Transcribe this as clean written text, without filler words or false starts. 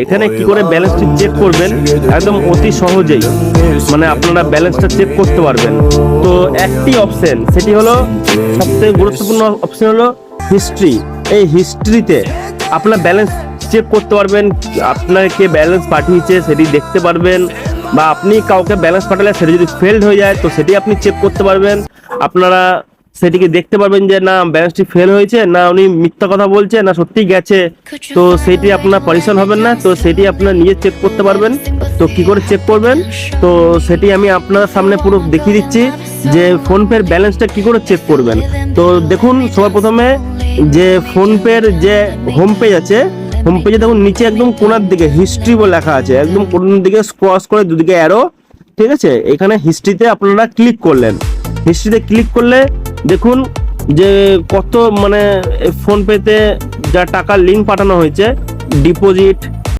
এখানে কি করে ব্যালেন্সটি চেক করবেন একদম অতি সহজেই, মানে আপনারা ব্যালেন্সটা চেক করতে পারবেন। তো একটি অপশন, সেটি হলো সবথেকে গুরুত্বপূর্ণ অপশন হলো হিস্ট্রি। এই হিস্ট্রিতে আপনার ব্যালেন্স চেক করতে পারবেন, আপনাকে ব্যালেন্স পাঠিয়েছে সেটি দেখতে পারবেন, বা আপনি কাউকে ব্যালেন্স পাঠালে সেটা যদি ফেলড হয়ে যায় তো সেটি আপনি চেক করতে পারবেন। আপনারা সেটিকে দেখতে পারবেন যে না ব্যালেন্সটি ফেল হয়েছে, না উনি মিথ্যা কথা বলছে, না সত্যি গেছে। তো সেটি আপনার পরিশন হবেন না, তো সেটি আপনার নিজে চেক করতে পারবেন। তো কি করে চেক করবেন, তো সেটি আমি আপনার সামনে পুরো দেখিয়ে দিচ্ছি যে ফোনপের ব্যালেন্সটা কি করে চেক করবেন। তো দেখুন, সবার প্রথমে যে ফোনপের যে হোম পেজ আছে, হোম পেজে দেখুন নিচে একদম কোণার দিকে হিস্ট্রি বলে লেখা আছে, একদম কোণার দিকে ক্রস করে দুদিকে অ্যারো, ঠিক আছে। এখানে হিস্ট্রিতে আপনারা ক্লিক করলেন। হিস্ট্রিতে ক্লিক করলে দেখুন যে কত মানে ফোনপেতে যা টাকা লিঙ্ক পাঠানো হয়েছে, ডিপোজিট,